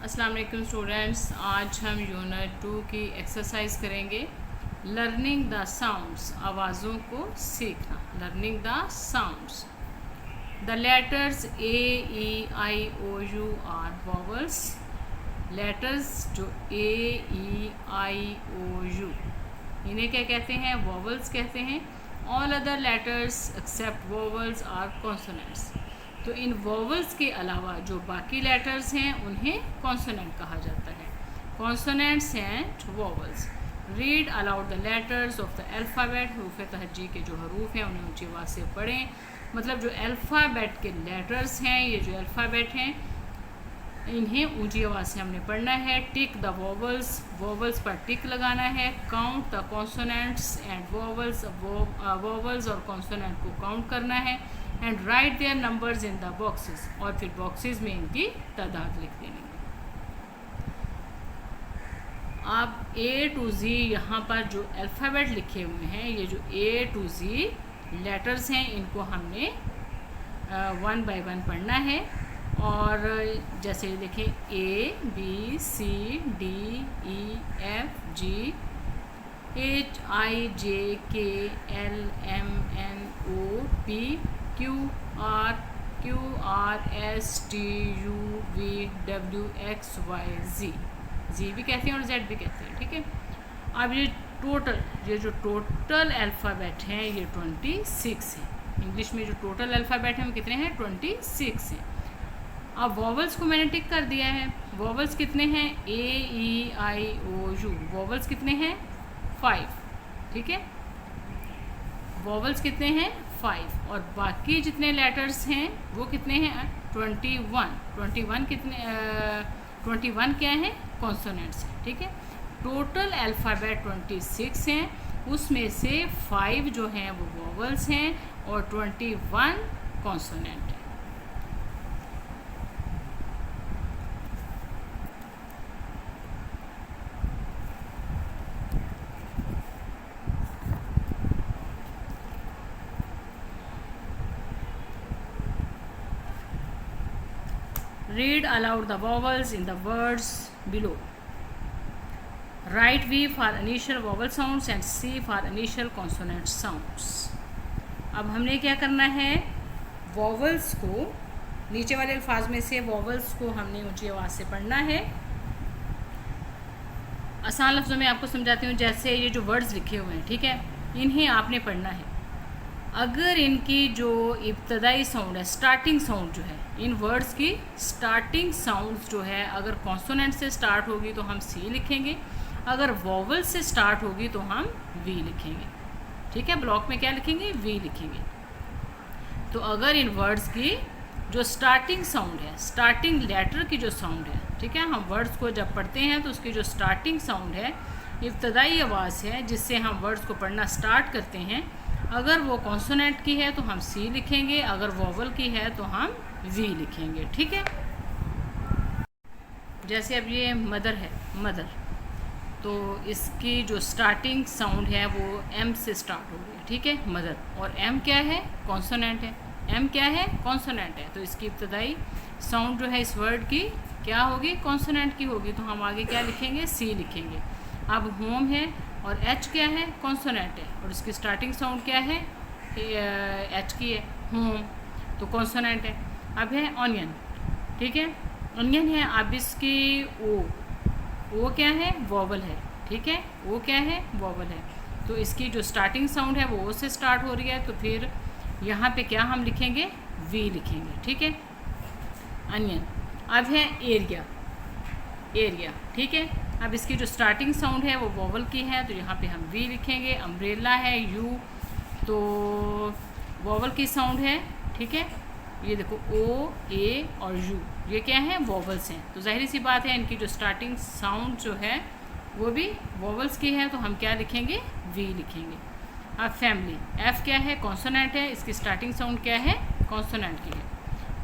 अस्सलाम वालेकुम स्टूडेंट्स, आज हम यूनिट 2 की एक्सरसाइज करेंगे। लर्निंग द साउंड्स, आवाज़ों को सीखना। Learning the sounds. The letters A E I O U are vowels. Letters जो A E I O you, इन्हें क्या कहते हैं? वॉवल्स कहते हैं। All other letters except vowels are consonants. तो इन वॉवल्स के अलावा जो बाकी लेटर्स हैं उन्हें कॉन्सोनेंट कहा जाता है। Consonants and vowels. Read aloud the letters of the alphabet. हरूफ तहज्जी के जो हरूफ हैं उन्हें ऊंची आवाज़ से पढ़ें। मतलब जो अल्फ़ाबेट के लेटर्स हैं, ये जो अल्फ़ाबेट हैं इन्हें ऊंची आवाज़ से हमने पढ़ना है। टिक द वॉवल्स, वॉवल्स पर टिक लगाना है। Count the consonants and vowels, vowels और कॉन्सोनेंट को काउंट करना है। And write their numbers in the boxes, और फिर बॉक्सेस में इनकी तादाद लिख देनी है। अब ए टू जी यहाँ पर जो अल्फ़ाबेट लिखे हुए हैं, ये जो ए टू जी लेटर्स हैं, इनको हमने 1 बाय 1 पढ़ना है। और जैसे देखें A B C D E F G H I J K L M N O P Q R S T U V W X Y Z. जी भी कहते हैं और जेड भी कहते हैं, ठीक है। अब ये जो टोटल अल्फ़ाबेट हैं ये 26 है। इंग्लिश में जो टोटल अल्फ़ाबेट हैं वो कितने हैं? 26 हैं। अब वॉवल्स को मैंने टिक कर दिया है। वॉवल्स कितने हैं? ए E I O you. Vowels कितने हैं? 5, ठीक है। वॉवल्स कितने हैं? 5। और बाकी जितने लेटर्स हैं वो कितने हैं? 21। 21 कितने 21 क्या है? कॉन्सोनेंट्स हैं, ठीक है। टोटल अल्फ़ाबेट 26 हैं, उसमें से 5 जो हैं वो वॉवल्स हैं और 21 कॉन्सोनेंट हैं। Read aloud the vowels in the words below. Write V for initial vowel sounds and C for initial consonant sounds. अब हमने क्या करना है? वॉवल्स को, नीचे वाले अल्फाज में से वॉवल्स को हमने ऊंची आवाज़ से पढ़ना है। आसान लफ्ज़ों में आपको समझाती हूँ। जैसे ये जो वर्ड्स लिखे हुए हैं, ठीक है, इन्हें आपने पढ़ना है। अगर इनकी जो इब्तदाई साउंड है, स्टार्टिंग साउंड जो है, इन वर्ड्स की स्टार्टिंग साउंड जो है अगर कॉन्सोनेंट से स्टार्ट होगी तो हम सी लिखेंगे, अगर वॉवल से स्टार्ट होगी तो हम वी लिखेंगे, ठीक है। ब्लॉक में क्या लिखेंगे? वी लिखेंगे। तो अगर इन वर्ड्स की जो स्टार्टिंग साउंड है, स्टार्टिंग लेटर की जो साउंड है, ठीक है, हम वर्ड्स को जब पढ़ते हैं तो उसकी जो स्टार्टिंग साउंड है, इब्तदाई आवाज़ है जिससे हम वर्ड्स को पढ़ना स्टार्ट करते हैं, अगर वो कॉन्सोनेंट की है तो हम सी लिखेंगे, अगर वॉवल की है तो हम वी लिखेंगे, ठीक है। जैसे अब ये मदर है, मदर, तो इसकी जो स्टार्टिंग साउंड है वो एम से स्टार्ट हो रही है, ठीक है, मदर। और एम क्या है? कॉन्सोनेंट है। एम क्या है? कॉन्सोनेंट है। तो इसकी इब्तदाई साउंड जो है इस वर्ड की क्या होगी? कॉन्सोनेंट की होगी। तो हम आगे क्या लिखेंगे? सी लिखेंगे। अब होम है और एच क्या है? कॉन्सोनेंट है और इसकी स्टार्टिंग साउंड क्या है? एच की है, होम, तो कॉन्सोनेंट है। अब है ऑनियन, ठीक है, ऑनियन है। अब इसकी ओ क्या है? वॉवल है, ठीक है, ओ क्या है? वॉवल है। तो इसकी जो स्टार्टिंग साउंड है वो ओ से स्टार्ट हो रही है, तो फिर यहाँ पे क्या हम लिखेंगे? वी लिखेंगे, ठीक है, अनियन। अब है एरिया, एरिया, ठीक है। अब इसकी जो स्टार्टिंग साउंड है वो वॉवल की है, तो यहाँ पे हम वी लिखेंगे। अम्ब्रेला है, यू, तो वॉवल की साउंड है, ठीक है। ये देखो ओ, ए और यू, ये क्या है? वॉवल्स हैं। तो जाहिर सी बात है इनकी जो स्टार्टिंग साउंड जो है वो भी वॉवल्स की है, तो हम क्या लिखेंगे? वी लिखेंगे। अब फैमिली, एफ क्या है? कॉन्सोनेंट है, इसकी स्टार्टिंग साउंड क्या है? कॉन्सोनेंट की है,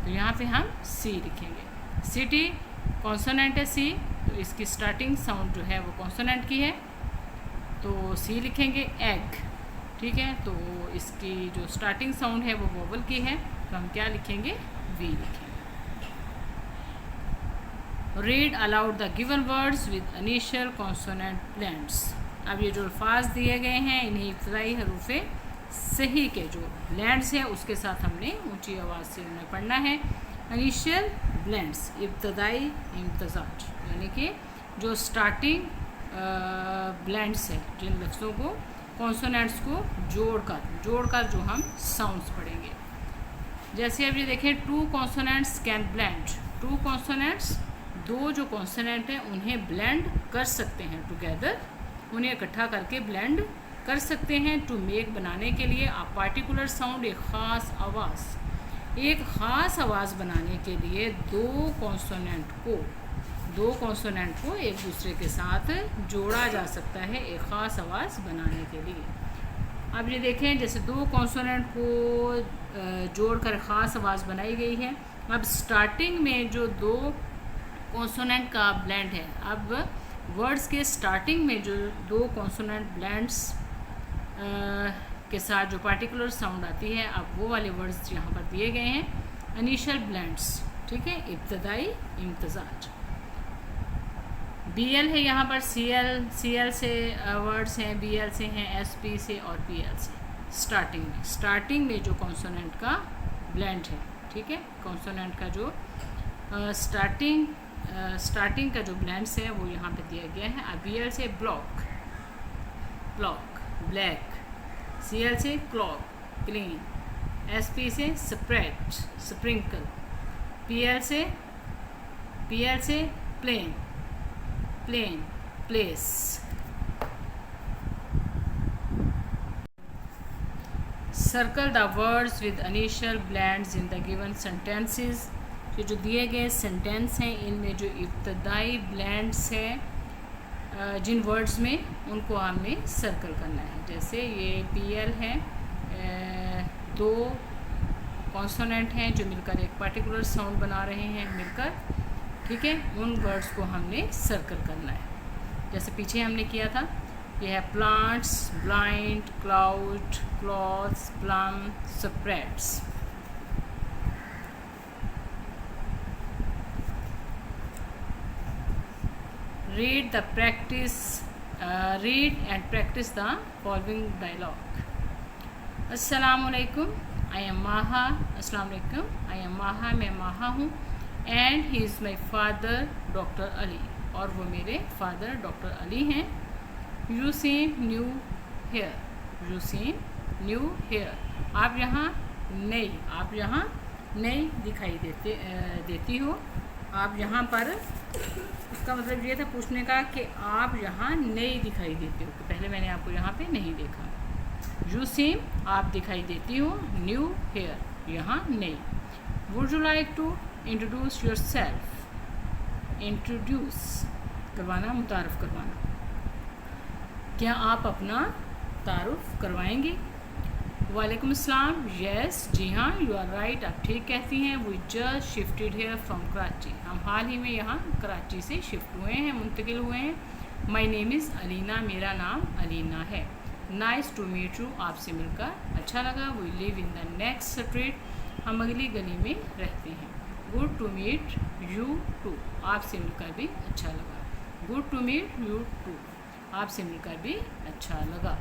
तो यहाँ पे हम सी लिखेंगे। सिटी, कॉन्सोनेंट है सी, तो इसकी स्टार्टिंग साउंड जो है वो कॉन्सोनेंट की है, तो सी लिखेंगे। एग, ठीक है, तो इसकी जो स्टार्टिंग साउंड है वो वॉवल की है, तो हम क्या लिखेंगे? वी लिखेंगे। Read aloud the given words with initial consonant blends. अब ये जो अल्फाज दिए गए हैं इन्हें इब्तदाई हरूफ सही के जो ब्लेंड्स हैं उसके साथ हमने ऊंची आवाज़ से उन्हें पढ़ना है। इनिशियल ब्लेंड्स, इब्तदाई इम्तजाज, यानी कि जो स्टार्टिंग ब्लेंड्स है, जिन लफ्ज़ों को कॉन्सोनेंट्स को जोड़कर जो हम साउंड्स पढ़ेंगे। जैसे अब ये देखें, two consonants can blend. Two consonants, दो जो कॉन्सोनेंट हैं उन्हें ब्लेंड कर सकते हैं टुगेदर, उन्हें इकट्ठा करके ब्लेंड कर सकते हैं। टू मेक, बनाने के लिए। आ पार्टिकुलर साउंड, एक ख़ास आवाज़। एक ख़ास आवाज़ बनाने के लिए दो कॉन्सोनेंट को एक दूसरे के साथ जोड़ा जा सकता है एक ख़ास आवाज़ बनाने के लिए। अब ये देखें, जैसे दो कॉन्सोनेंट को जोड़कर ख़ास आवाज़ बनाई गई है। अब स्टार्टिंग में जो दो कॉन्सोनेंट का ब्लेंड है, अब वर्ड्स के स्टार्टिंग में जो दो कॉन्सोनेंट ब्लेंड्स के साथ जो पार्टिकुलर साउंड आती है, अब वो वाले वर्ड्स यहाँ पर दिए गए हैं, इनिशियल ब्लेंड्स, ठीक है, इब्तदाई इम्तजाज। BL है यहाँ पर, CL से वर्ड्स हैं, BL से हैं, SP से और PL से। स्टार्टिंग में जो कॉन्सोनेंट का ब्लेंड है, ठीक है, कॉन्सोनेंट का जो स्टार्टिंग का जो ब्लेंड्स है वो यहाँ पे दिया गया है। अब BL से ब्लॉक, ब्लैक, CL से क्लॉक, क्लीन, SP से स्प्रेड, स्प्रिंकल, PL से plane, place. Circle the words with initial blends in the given sentences. ये जो दिए गए सेंटेंस हैं इनमें जो इब्तदाई ब्लेंड्स हैं जिन वर्ड्स में, उनको हमने सर्कल करना है। जैसे ये PL है, दो कॉन्सोनेंट हैं जो मिलकर एक पार्टिकुलर साउंड बना रहे हैं मिलकर, ठीक है, उन वर्ड्स को हमने सर्कल करना है। जैसे पीछे हमने किया था, ये है plants, blind, cloud, clothes, plum, spreads. Read and practise the following dialogue. अस्सलामुअलैकुम, आई एम माहा। अस्सलाम वालेकुम, आई एम माहा, मैं माहा हूँ। And he is my father doctor Ali, और वो मेरे फादर डॉक्टर अली हैं। यू सीम न्यू हेयर, आप यहाँ नई दिखाई देती हो। आप यहाँ पर, इसका मतलब ये था पूछने का कि आप यहाँ नई दिखाई देते हो, तो पहले मैंने आपको यहाँ पे नहीं देखा। यू सीम, आप दिखाई देती हो, न्यू हेयर, यहाँ नई। Would you like to introduce yourself, introduce करवाना, मुतारफ़ करवाना। क्या आप अपना तारुफ करवाएंगे? वालेकुम अस्सलाम, यस, जी हाँ, यू आर राइट, आप ठीक कहती हैं। We just shifted here from Karachi, हम हाल ही में यहाँ कराची से शिफ्ट हुए हैं, मुंतकिल हुए हैं। माई नेम इज़ अलीना, मेरा नाम अलीना है। नाइस टू मीट यू, आपसे मिलकर अच्छा लगा। We live in the next street, हम अगली गली में रहते हैं। Good to meet you too, आपसे मिलकर भी अच्छा लगा। Good to meet you too, आपसे मिलकर भी अच्छा लगा।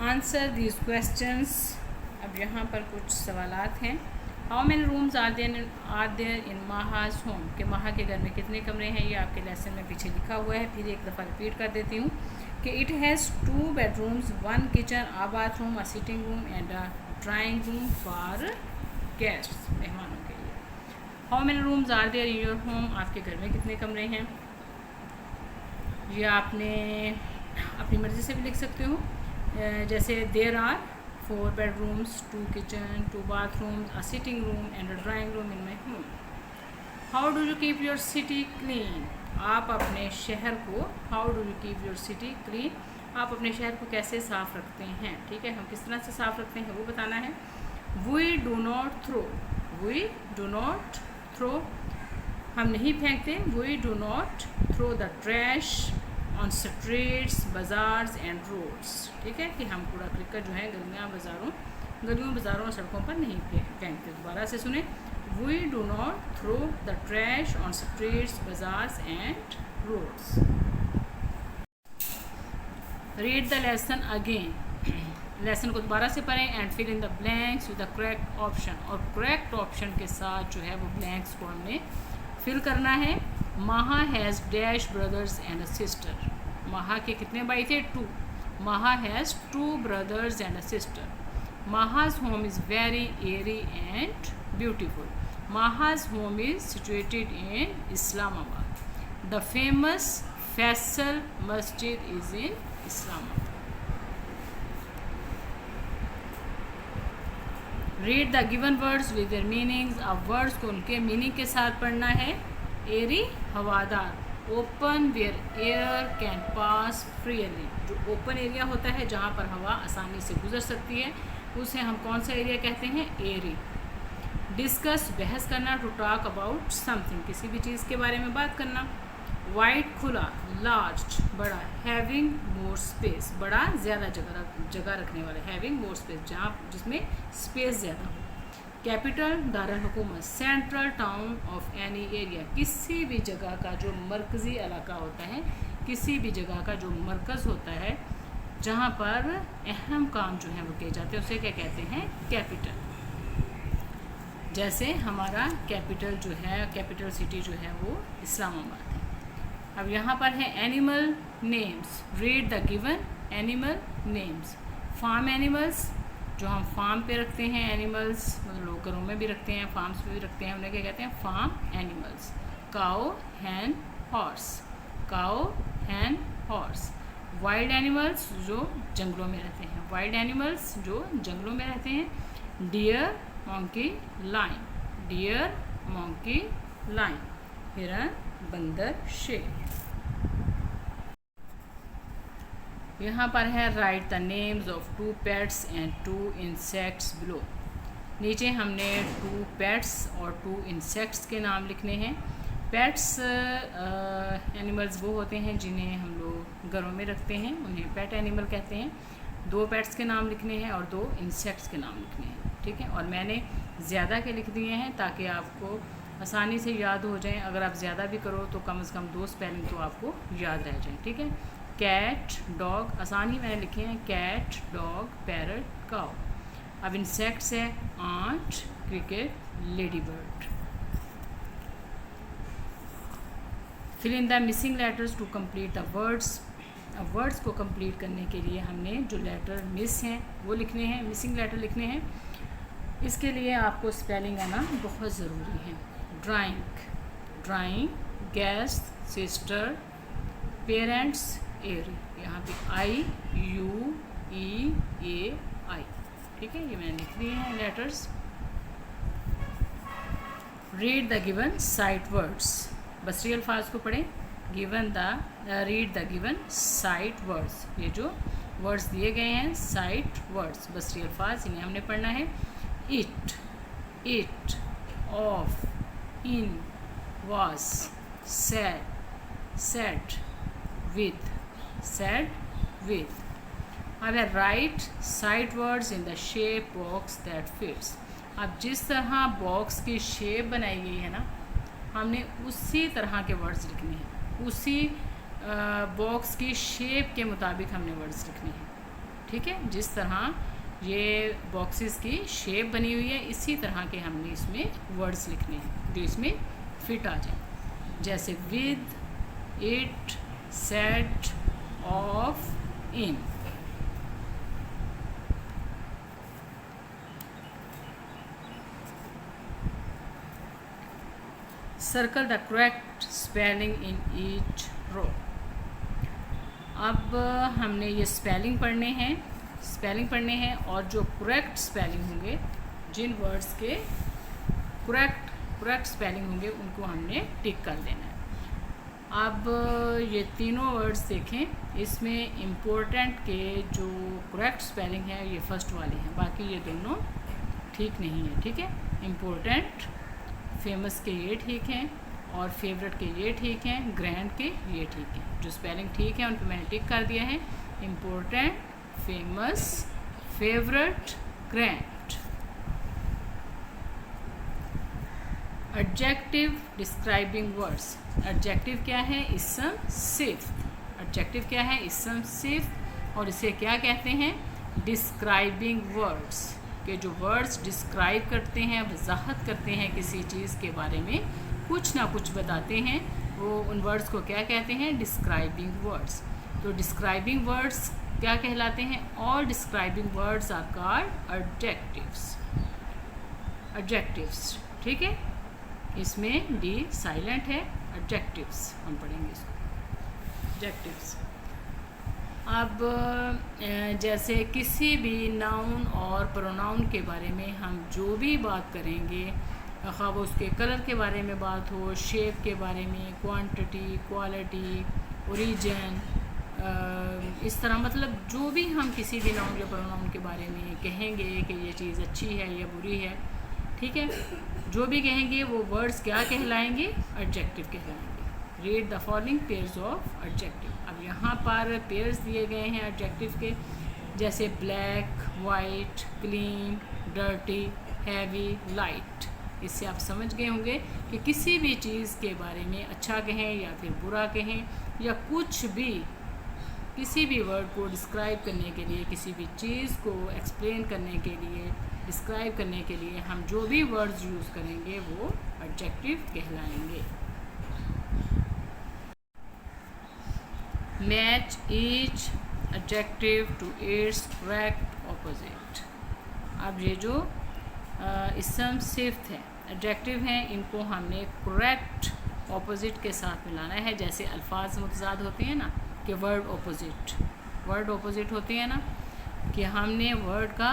Answer these questions. अब यहाँ पर कुछ सवालात हैं। How many rooms are there in Maha's home, के माहा के घर में कितने कमरे हैं, ये आपके लेसन में पीछे लिखा हुआ है। फिर एक दफ़ा रिपीट कर देती हूँ कि it has 2 bedrooms, 1 kitchen, a bathroom, a sitting room and a drawing room for guests, मेहमानों के लिए। How many rooms are there in your home, आपके घर में कितने कमरे हैं, ये आपने अपनी मर्ज़ी से भी लिख सकते हो। जैसे there are 4 bedrooms, 2 kitchen, 2 bathrooms, a sitting room and a drawing room in my home. How do you keep your city clean? आप अपने शहर को, how do you keep your city clean? आप अपने शहर को कैसे साफ़ रखते हैं, ठीक है, हम किस तरह से साफ़ रखते हैं वो बताना है। We do not throw, हम नहीं फेंकते। We do not throw the trash on streets bazaars and roads, ठीक है, कि हम कूड़ा करकट जो है गलियों बाज़ारों और सड़कों पर नहीं फेंकते। दोबारा से सुने, we do not throw the trash on streets bazaars and roads. Read the lesson again, lesson को दोबारा से पढ़ें and fill in the blanks with the correct option, और करेक्ट ऑप्शन के साथ जो है वो ब्लैंक्स को हमने फिल करना है। Maha has dash brothers and a sister, Maha के कितने भाई थे? 2। Maha has 2 brothers and a sister. माहा's home is very airy and beautiful. Maha's home is situated in Islamabad. The famous Faisal Masjid is in Islamabad. Read the given words with their meanings. अब words को उनके meaning के साथ पढ़ना है। airy हवादार, open where air can pass freely, जो open area होता है जहाँ पर हवा आसानी से गुजर सकती है उसे हम कौन सा एरिया कहते हैं? एरी। डिस्कस बहस करना, टू टॉक अबाउट समथिंग, किसी भी चीज़ के बारे में बात करना। वाइड खुला, लार्ज बड़ा, हैविंग मोर स्पेस बड़ा ज़्यादा जगह रखने वाला, हैविंग मोर स्पेस जहाँ जिसमें स्पेस ज़्यादा हो। कैपिटल दारुल हुकूमत, central town of any area, किसी भी जगह का जो मरकज़ी इलाका होता है, किसी भी जगह का जो मरकज़ होता है जहाँ पर अहम काम जो है वो किए जाते हैं उसे क्या कहते हैं? कैपिटल। जैसे हमारा कैपिटल जो है, कैपिटल सिटी जो है वो इस्लामाबाद है। अब यहाँ पर है animal names, read the given animal names. Farm animals, जो हम फार्म पे रखते हैं एनिमल्स, मतलब लोग घरों में भी रखते हैं, फार्म्स पे भी रखते हैं, उन्हें क्या कहते हैं? Farm animals. Cow, hen, horse, cow, hen, horse. Wild animals, जो जंगलों में रहते हैं, वाइल्ड एनिमल्स जो जंगलों में रहते हैं। Deer, monkey, lion, deer, monkey, lion. हिरन, बंदर, शेर। यहाँ पर है write the names of 2 pets and 2 insects below. नीचे हमने 2 पेट्स और 2 इंसेक्ट्स के नाम लिखने हैं। पेट्स एनिमल्स वो होते हैं जिन्हें हम लोग घरों में रखते हैं, उन्हें पेट एनिमल कहते हैं। 2 पेट्स के नाम लिखने हैं और 2 इंसेक्ट्स के नाम लिखने हैं, ठीक है। और मैंने ज़्यादा के लिख दिए हैं ताकि आपको आसानी से याद हो जाएं। अगर आप ज़्यादा भी करो तो कम से कम 2 स्पेलिंग तो आपको याद रह जाए, ठीक है। कैट, डॉग, आसान ही मैंने लिखे हैं, कैट, डॉग, पैरट, काऊ। अब इंसेक्ट्स है ant, cricket, ladybird. Fill in the missing letters to complete the words. अब वर्ड्स को कंप्लीट करने के लिए हमने जो लेटर मिस हैं वो लिखने हैं, मिसिंग लेटर लिखने हैं। इसके लिए आपको स्पेलिंग आना बहुत ज़रूरी है। Drawing, drawing, guest, sister, parents, एरी, यहाँ पे आई, यू, ई, ए, आई, ठीक है, ये मैंने लिख दिए हैं letters. Read the given sight words, बसरी अल्फाज को पढ़ें। Read the given sight words, ये जो वर्ड्स दिए गए हैं साइट वर्ड्स बसरी अल्फाज, इन्हें हमने पढ़ना है। It, it, of, in, was, said, with, said, with. अब है right sight words in the shape box that fits. अब जिस तरह बॉक्स की शेप बनाई गई है ना, हमने उसी तरह के वर्ड्स लिखने हैं, उसी बॉक्स की शेप के मुताबिक हमने वर्ड्स लिखने हैं, ठीक है। जिस तरह ये बॉक्सेस की शेप बनी हुई है इसी तरह के हमने इसमें वर्ड्स लिखने हैं जो इसमें फिट आ जाए, जैसे with, it, set, of, in. Circle the correct spelling in each row. अब हमने ये स्पेलिंग पढ़ने हैं और जो करेक्ट स्पेलिंग होंगे, जिन वर्ड्स के करेक्ट स्पेलिंग होंगे उनको हमने टिक कर देना है। अब ये तीनों वर्ड्स देखें, इसमें इम्पोर्टेंट के जो करेक्ट स्पेलिंग है ये फर्स्ट वाले हैं, बाकी ये दोनों ठीक नहीं है, ठीक है। इम्पोर्टेंट, फेमस के ये ठीक हैं और फेवरेट के ये ठीक हैं, ग्रैंड के ये ठीक हैं। जो स्पेलिंग ठीक है उन पर मैंने टिक कर दिया है। Important, famous, favourite, grand. Adjective describing words. Adjective क्या है? इसम सिफ्त। एडजेक्टिव क्या है? इसम सिफ्त। और इसे क्या कहते हैं? डिस्क्राइबिंग वर्ड्स, के जो वर्ड्स डिस्क्राइब करते हैं, वजाहत करते हैं किसी चीज़ के बारे में, कुछ ना कुछ बताते हैं, वो उन वर्ड्स को क्या कहते हैं? Describing words. तो डिस्क्राइबिंग वर्ड्स क्या कहलाते हैं? All describing words are called adjectives. Adjectives, ठीक है, इसमें डी साइलेंट है। एडजेक्टिव्स हम पढ़ेंगे इसको। एडजेक्टिव्स। अब जैसे किसी भी नाउन और प्रोनाउन के बारे में हम जो भी बात करेंगे, खा वो उसके कलर के बारे में बात हो, शेप के बारे में, क्वांटिटी, क्वालिटी, ओरिजिन, इस तरह मतलब जो भी हम किसी भी नाउन या प्रोनाउन के बारे में कहेंगे कि ये चीज़ अच्छी है या बुरी है, ठीक है, जो भी कहेंगे वो वर्ड्स क्या कहलाएंगे? एडजेक्टिव कहलाएंगे। Read the following pairs of adjective. अब यहाँ पर पेयर्स दिए गए हैं एडजेक्टिव के, जैसे black, white, clean, dirty, heavy, light. इससे आप समझ गए होंगे कि किसी भी चीज़ के बारे में अच्छा कहें या फिर बुरा कहें, या कुछ भी किसी भी वर्ड को डिस्क्राइब करने के लिए, किसी भी चीज़ को एक्सप्लेन करने के लिए, डिस्क्राइब करने के लिए हम जो भी वर्ड्स यूज़ करेंगे वो एडजेक्टिव कहलाएंगे। Match each adjective to its correct opposite. अब ये जो इसम सिफ्त है, एडजेक्टिव हैं, इनको हमने करेक्ट ऑपोजिट के साथ मिलाना है। जैसे अल्फाज मुतज़ाद होते हैं ना, कि वर्ड ऑपोजिट होते हैं ना, कि हमने वर्ड का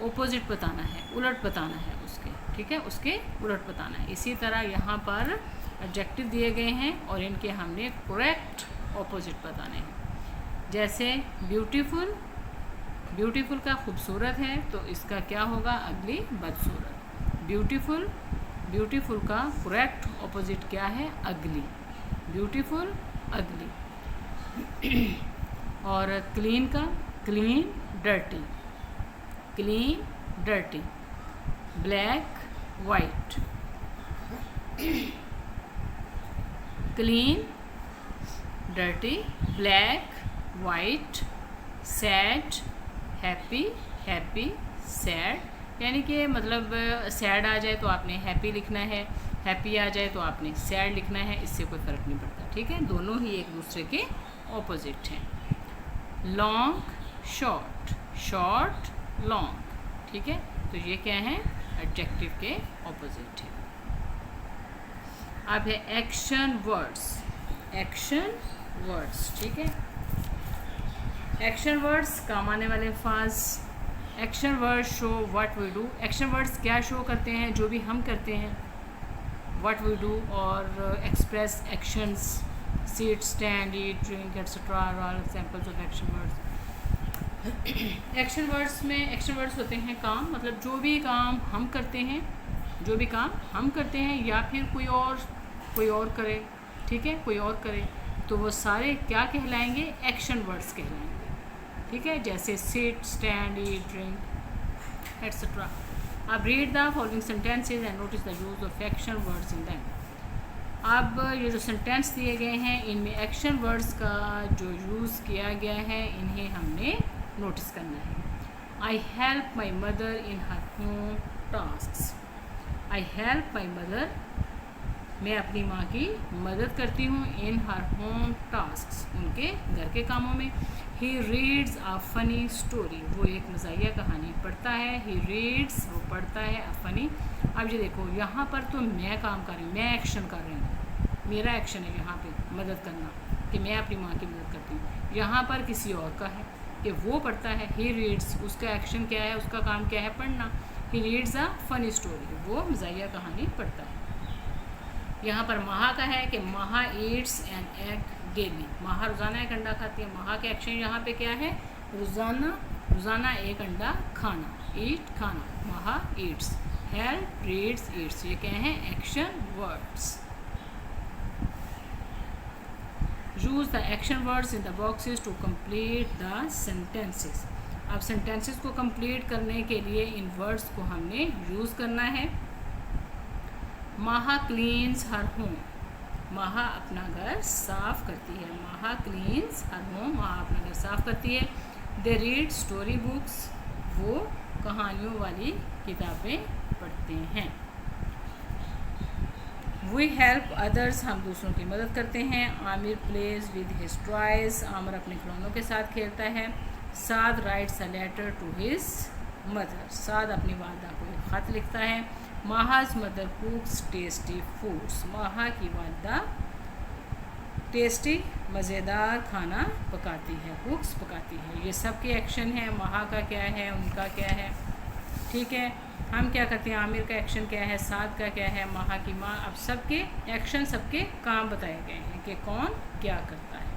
ऑपोजिट बताना है, उलट बताना है उसके, ठीक है, उसके उलट बताना है। इसी तरह यहाँ पर एडजेक्टिव दिए गए हैं और इनके हमने करेक्ट ऑपोजिट बताने हैं। जैसे ब्यूटीफुल, ब्यूटीफुल का खूबसूरत है, तो इसका क्या होगा? अगली, बदसूरत। ब्यूटीफुल, ब्यूटीफुल का करेक्ट ऑपोजिट क्या है? अगली। ब्यूटीफुल, अगली। और क्लीन का, clean, dirty, clean, dirty. Black, white. Clean, dirty, black, white, sad, happy, happy, sad. यानी कि मतलब सैड आ जाए तो आपने हैप्पी लिखना है, हैप्पी आ जाए तो आपने सैड लिखना है, इससे कोई फ़र्क नहीं पड़ता, ठीक है, दोनों ही एक दूसरे के ऑपोजिट हैं। लॉन्ग, शॉर्ट, शॉर्ट, लॉन्ग, ठीक है, तो ये क्या है? एडजेक्टिव के ऑपोजिट है। अब है एक्शन वर्ड्स। एक्शन वर्ड्स, ठीक है, एक्शन वर्ड्स काम आने वाले अल्फाज। Action words show what we do. Action words क्या शो करते हैं? जो भी हम करते हैं, व्हाट वी डू, और express actions, sit, stand, eat, drink, etcetera are all examples of action words. Action words में एक्शन वर्ड्स होते हैं काम, मतलब जो भी काम हम करते हैं, जो भी काम हम करते हैं या फिर कोई और करे, ठीक है, कोई और करे, तो वो सारे क्या कहलाएंगे? एक्शन वर्ड्स कहलाएंगे, ठीक है, जैसे seat, stand, eat, drink, etcetera. अब read the following sentences and notice the use of action words in them. अब ये जो सेंटेंस दिए गए हैं, इनमें एक्शन वर्ड्स का जो यूज़ किया गया है, इन्हें हमने नोटिस करना है। I help my mother in her home tasks. I help my mother, मैं अपनी माँ की मदद करती हूँ, इन हर होम टास्क्स, उनके घर के कामों में। He reads a funny story, वो एक मज़ाहिया कहानी पढ़ता है। ही रीड्स, वो पढ़ता है, अ फनी। अब ये देखो, यहाँ पर तो मैं काम कर रही हूँ, मैं एक्शन कर रही हूँ, मेरा एक्शन है यहाँ पे मदद करना, कि मैं अपनी माँ की मदद करती हूँ। यहाँ पर किसी और का है कि वो पढ़ता है। ही रीड्स, उसका एक्शन क्या है, उसका काम क्या है? पढ़ना। He reads a funny story, वो मज़ाहिया कहानी पढ़ता है। यहाँ पर महा का है कि महा ईट्स एन एग डेली, महा रोज़ाना एक अंडा खाती है। महा के एक्शन यहाँ पे क्या है? रोज़ाना एक अंडा खाना, ईट, खाना। महा ईट्स। हेल्प, रीड्स, ईट्स, ये क्या हैं? Action words. Use the action words in the boxes to complete the sentences. अब सेंटेंसेस को कंप्लीट करने के लिए इन वर्ड्स को हमने यूज़ करना है। माहा क्लीन्स हर होम, माहा अपना घर साफ करती है। माहा क्लीन्स हर होम, माहा अपना घर साफ करती है। दे रीड स्टोरी बुक्स, वो कहानियों वाली किताबें पढ़ते हैं। वी हेल्प अदर्स, हम दूसरों की मदद करते हैं। Aamir plays with his toys, Aamir अपने खिलौनों के साथ खेलता है। Saad writes a letter to his mother, Saad अपनी वालदा को एक ख़त लिखता है। Maha's mother cooks tasty foods, Maha की वालदा टेस्टी मज़ेदार खाना पकाती है, कुक्स पकाती है। ये सब के एक्शन है। माहा का क्या है, उनका क्या है, ठीक है। हम क्या करते हैं, आमिर का एक्शन क्या है, साद का क्या है, माहा की माँ। अब सबके एक्शन, सबके काम बताए गए हैं कि कौन क्या करता है।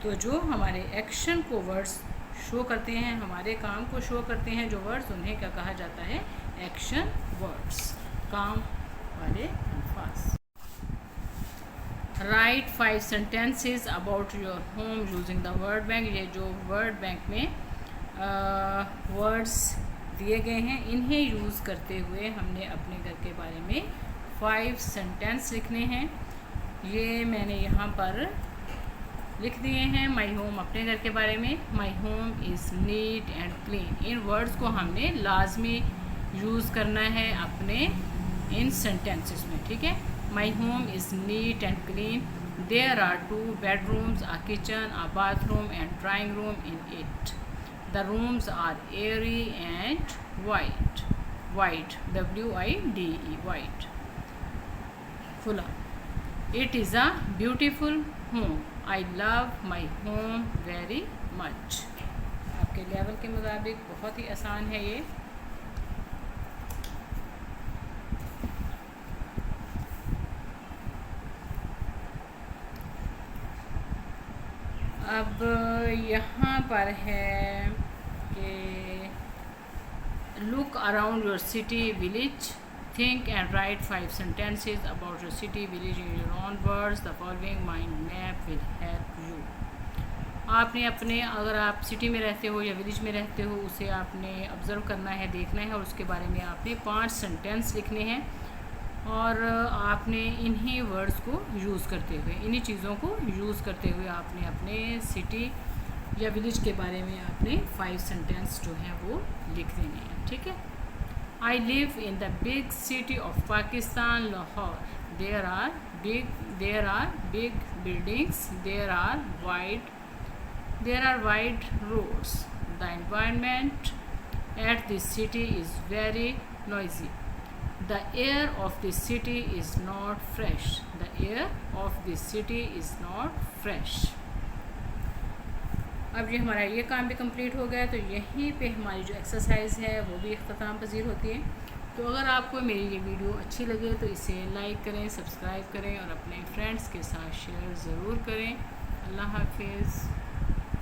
तो जो हमारे एक्शन को वर्ड्स शो करते हैं, हमारे काम को शो करते हैं जो वर्ड्स, उन्हें क्या कहा जाता है, एक्शन वर्ड्स, काम वाले अल्फाज। Right 5 sentences about your home using the word bank. ये जो वर्ड बैंक में वर्ड्स दिए गए हैं, इन्हें यूज़ करते हुए हमने अपने घर के बारे में 5 सेंटेंस लिखने हैं। ये मैंने यहाँ पर लिख दिए हैं। माई होम, अपने घर के बारे में, माई home is neat and clean. In words को हमने लाजमी यूज़ करना है अपने इन सेंटेंसेस में, ठीक है। My home is neat and clean. There are 2 bedrooms, a kitchen, a bathroom and drawing room in it. The rooms are airy and wide, W-I-D-E, wide, full. It is a beautiful home. I love my home very much. आपके level के मुताबिक बहुत ही आसान है ये। अब यहाँ पर है कि look around your city village, think and right 5 sentences about your city village in your own words. The following mind map will help you. आपने अपने, अगर आप सिटी में रहते हो या विलेज में रहते हो, उसे आपने ऑब्ज़र्व करना है, देखना है और उसके बारे में आपने 5 सेंटेंस लिखने हैं और आपने इन्हीं वर्ड्स को यूज़ करते हुए, इन्हीं चीज़ों को यूज़ करते हुए आपने अपने सिटी या विलेज के बारे में आपने 5 सेंटेंस जो हैं वो लिख देने हैं, ठीक है। I live in the big city of Pakistan, Lahore. There are big buildings. There are wide roads. The environment at this city is very noisy. The air of this city is not fresh. The air of this city is not fresh. अब ये हमारा ये काम भी complete हो गया, तो यहीं पे हमारी जो एक्सरसाइज है वो भी इख्तिताम पज़ीर होती है। तो अगर आपको मेरी ये वीडियो अच्छी लगे तो इसे लाइक करें, सब्सक्राइब करें और अपने फ्रेंड्स के साथ शेयर ज़रूर करें। अल्लाह हाफिज़।